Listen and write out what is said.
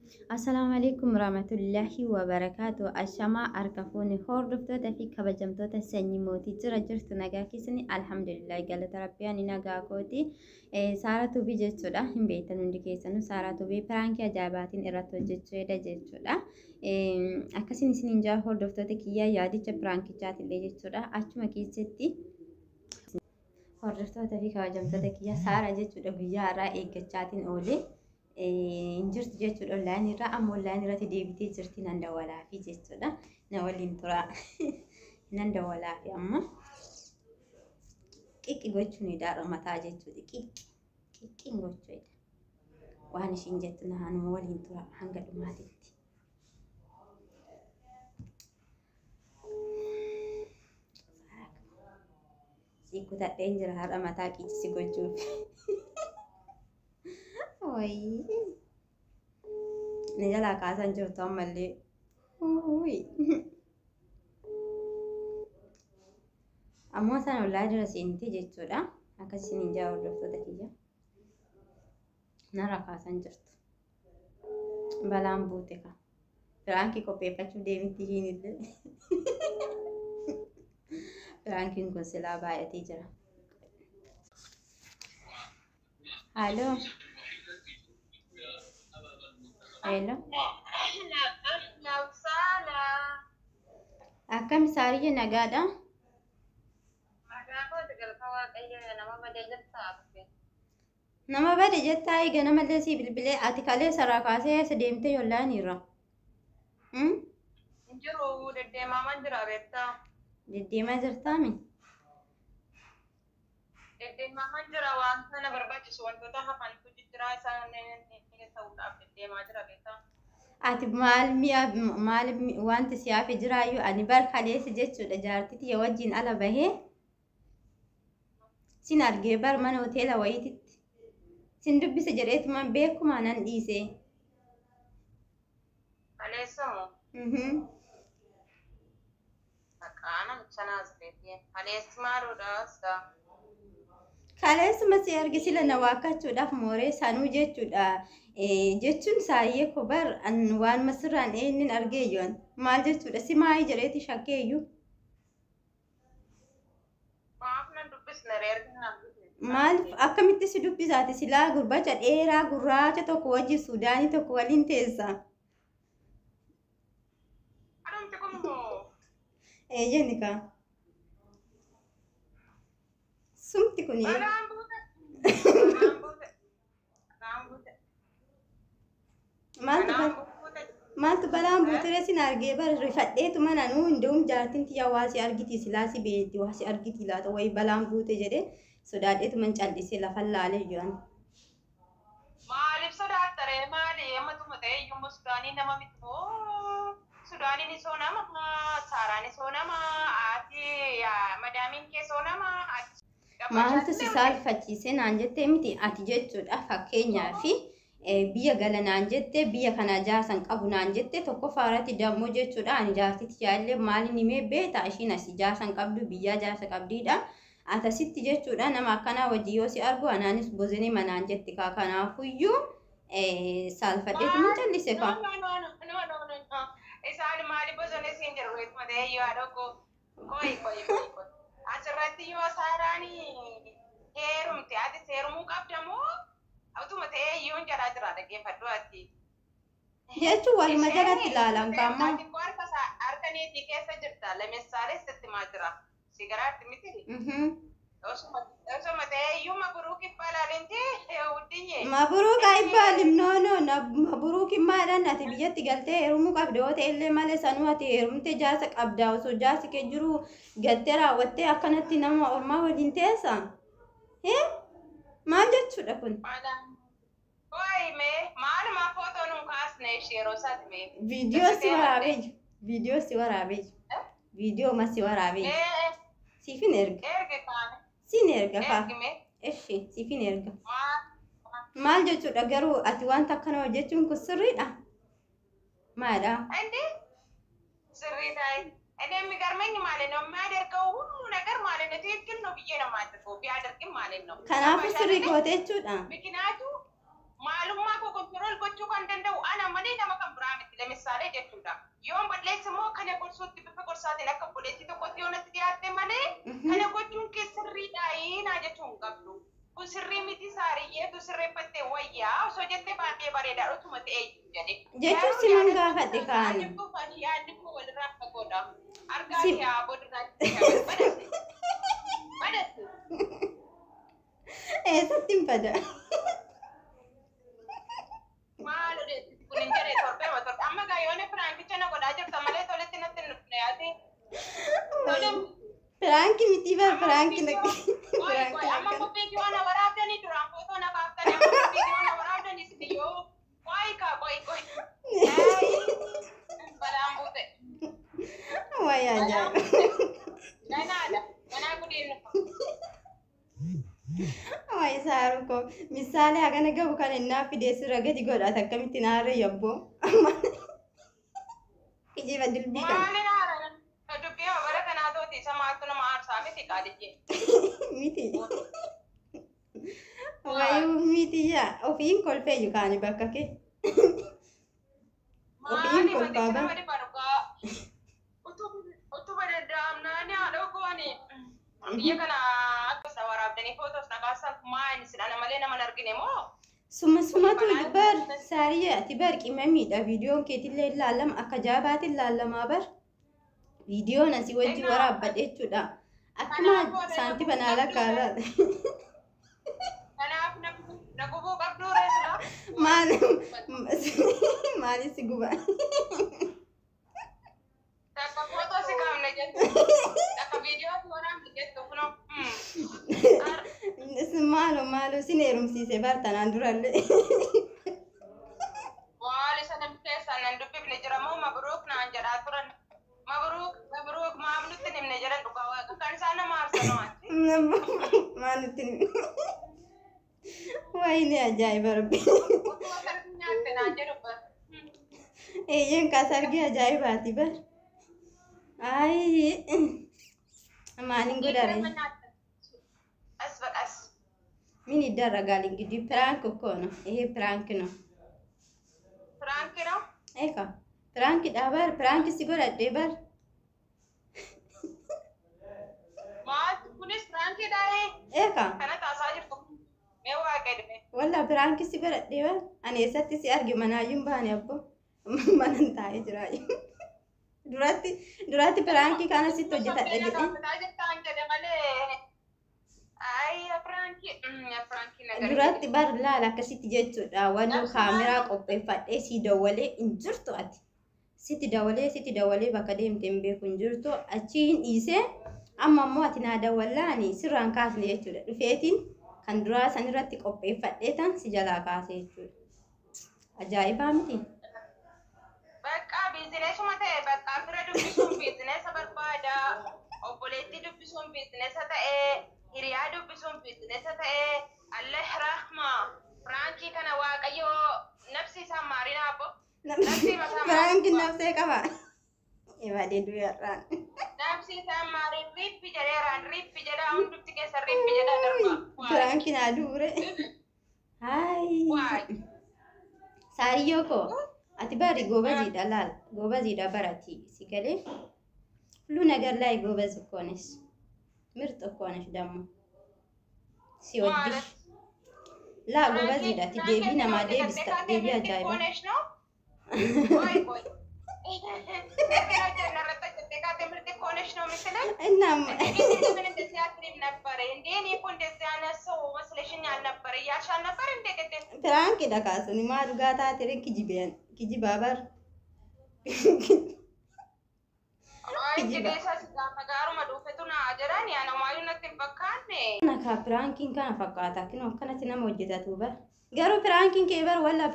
السلام عليكم ورحمة الله وبركاته. الشماء أركفوني هوردفتو في كبجمتو تسني موتي جرجرت نجاكي سني الحمد لله قالت ربي أني نجاكوتي سارة بي جتشودا هم بيتن عندك سنو سارة بي برانكي أجاباتين إراتو جتشودا جتشودا أكاسين سنينجا هوردفتو تكيا يادي برانكي جات اللي جتشودا أشما كيستي هوردفتو في كبجمتو تكيا سارة جتشودا بيجارا إيجاتين أولي injirti jechuudha online irraa amma online irratti deebitee jirti nan dawalaa fi jechuudha na waliin tura nan dawalaa fi amma qiqqi gochuun idaara mataa jechuudha qiqqi gochuudha waan ishiin jettu naanuma waliin tura hanga dhumaatitti siikutadheen jira har'a mataa qiqqisi gochuuf Oi. Nijala kaasan jirtu ammallee. Oi. Ammoo san ollaa jira seentee jechuudha. Akkasiin hin jaa hordoftoota kiyya. Narra kaasan jirtu. Balaan buute ka. Firaankii qopheeffachuu deemitti ishiin illee. Firaankiin kun silaa baay'atee jira. Haaloo. Hello. Akkam saariyyee nagaadha? Nama bade jettaa eega namallee si bilbilee ati kalee sarara kaasee asa deemtee yollaan irra. Jiru deddeemaa jira beektaa? Deddeemaa jirtaami? Deddeemaa jira waan sana barbaachisu wantoota hafantu jijjiiraa isaan ta'uudhaaf deddeemaa jira beektaa? Ati maal wanti si hafe jiraayyuu ani bar kaleessa jechuudha jaartiti yoo wajjin ala bahee sin argee bar mana hoteela wayiititti sin dubbise jedheetumaan beekumaa nan dhiise. Kaleessa moo? Maqaan sanaas beekee kaleessi maalodhaas? Kaleessuma si argi sila na waakkachuudhaaf mooree sanuu jechuudha. Jechuun saayyee kobar waan masirraan eenyuun argee yoon maal jechuudha si maayii jedheeti shakkeeyyuu. Maal akkamitti si dubbisaati silaa gurbacha dheeraa gurraacha tokko wajji Suudaanii tokko waliin teessa. Jenni kaa. Sumti kun maaltu balaan buutee sin argee rifadheetu mana nuu hundum jaartiin tiyyaa waa si argiti silaa si beetti waa si argiti laata wayi balaan buute jedhee sodaadheetu man callisee lafan laalee jiran. Maaliif sodaattaree maali ammatuma ta'e iyyuu Sudaanii nama miti moo Sudaaniin isoo nama Saaraan isoo nama ati madaamiin kee isoo nama Maaltu si saalfachiise naan jettee miti ati jechuudha fakkeenyaaf biyya gala naan jettee biyya kana jaarsan qabu naan jettee tokko faaratti dammoo jechuudha ani jaartiti yaallee maali nimee beeta ishiin asi jaarsan qabdu biyyaa jaarsa qabdiidha atasitti jechuudha nama akkanaa wajji yoo si argu anaanis bozanii manaan jetti kaa kanaafuyyuu saalfadheetu mun callise kaa. Isaan maali bozonee siin jedhu weetuma ta'ee yoo adokko koi. Asirratti yoo saaraanii heerumte ati seerumuu qabda moo utuma ta'ee iyyuu jedhaa jira dhaggeeffadhu ati. Jechuun waluma jalatti ilaalan kaammaa. Harka neetii keessa jirta lamessaalee sitti maa jira sigaraatti miti. Osuma ta'ee iyyuu maburuuki balaalintee huddiyye. Maburuuka ibbaalim maburuuki maadhaan ati biyyatti galtee heerumuu qabda yoo ta'ellee malee sanuu ati heerumtee jaarsa qabda osoo jaarsi kee jiru galtee raawwattee akkanatti nama ormaa waliin teessa. Maal jechuudha kun? Maaluma footoo nuun kaasne ishee yeroo isaati mee? Viidiyoo si waraabee jiru. Viidiyoo si waraabee jiru. Viidiyoo ma si waraabee jiru. Siifin erga. Erga kaane. Siin erga kaa. Eshi siifin erga. Maal jechuudha garuu ati wanta akkana hojjechuun kun sirriidha? Maadha? Andi sirriidha. Ani የሚገርመኝ ማለት ነው የሚያደርገው ሁሉ ነገር ማለት ነው ትክክል ነው ብዬ ነው የማደርገው ቢያደርግም ማለት ነው። Kanaafuu sirrii goote jechuudha. ምክንያቱ ማሉማ ኮንትሮል ጎቹ ከንደንደው አና ማኔ utuma ta'ee jedhe. Jechuun si man gaafadhe kaani. Yaadni koo walirraa fagoodha. Argaa Si- kee haa boodirraa badatti. Eessatti hin bada? Maal odeessi kun hin jedhe torbee ma torbe. Amma gaa yoone firaankicha na godhaa jirta malee toletti natti hin dhufne yaade. Firaanki miti bar firaanki na Amma kophee waan waraabdanii duraan footoo na kaaftanii amma kophee waan waraabdanii isin yoo waayee kaa qoy. Balaan buute. Wayyaa jaalu. Ganaadha. Ganaa gudiin Wayi saaru ko misaalee hagana gabu kan innaa fideessu ragadi godhata akkamitti naarra yabboo. Kijiba dilbii kan. maali naara dubbii bara kanaa tooti isa maaltu nama aarsaa miti qaadijjee. Miti. Wayuu miti yaa ofiin kolfeeyyu kaani bakka kee. Ofiin kolfaa bara. Maali barugaa utuba daddaamnaan haadha goone biyya kana akka isa waraabdanii footoos naqaasan maal sidhana malee nama hin argine moo? Sumatu bar saariyaa ati bar qimamiidha viidiyoon keetillee ilaalama akka jaabaatiin ilaalamaa bar. Viidiyoon asii wajji waraabbadhe jechuudha. Akkuma saanti banaa lakkaala. Kanaaf na gubuu qabduu reesudha. Maali si guba? Takka footoo si kaafne jettu. Takka viidiyoo si waraabne jettu kunoo. Maalo sin heerumsiise bar tanaan durallee. Maal isa namni keessaa nan dubbifne jira moo mabruuk naan jedhaa turan. Mabruuk maaf nutti himne jedhan dhugaa waaqa kan isaan nama aarsanoo ati. Maal nutti wayini ajaa'iba rabbi. Utuma sarbi nyaatte naan jedhu bar. Eeyyan kaas argee ajaa'ibaati bar. Ayi maaliin godhare? As baqas. Min iddarra gaalin gidi prank kono. Prank no. Firaanki noo? Eka prank dhabar prank si godhadhe bar. Maal kunis firaanki dhaa'ee? Eka Kana taasaa jirtu. Mee waaqa dhufe. walla prank si godhadhe bar. Ani eessatti si arge manaayyuun baane abbo. Manan taa'ee jiraayu. Duratti prank kana sitti hojjetadha jedhee. Kaaffataa jettaan jedhe malee. Firaanki nagari. Duratti bar laala akkasitti jechuudha. Wanni kaameraa qopheeffadhee si dawwalee hin jirtu ati. Sitti dawwalee bakka deemte hin beeku hin jirtu. Achiin dhiisee amma ammoo ati naa dawwallaani sirraan kaasne jechuudha. Dhufeetiin kan duraa sanirratti qopheeffadhee tan si jalaa kaase jechuudha. Ajaa'ibaa miti. Bakka biizineesuma ta'e bakka fira dubbisuun biizineesa barbaada. Obboleettii dubbisuun biizineesa ta'e. Hiriyaa dubbisuun biizineesa ta'e. Allah rahma. Firaanki kana waaqayyoo nafsi isaa maariin abbo. Firaanki nafsee qaba. Ibaadee du'arraan. Nafsi isaa maariin rippi jedheeraan rippi jedhaa hundumti keessa rippi jedhaa darba. Firaanki naa duure. Hayi. Saariyyoo koo. Ati bari gobaziidha laal. Gobaziidha barati. Si galee. Huሉ ነገር ላይ ጎበዝ እኮ ነሽ። ምርጥ እኮ ነሽ ደግሞ ሲወድሽ ላ ጎበዚidha ati deebii namaa deebista deebii ajaa'iba. እናም firaankiidha kaasuni maa dhugaa taate kijibaa bar. Naka prankiin kana fakkaata. Akkanatti nama hojjetatu bar. Garuu prankiin kee bar walla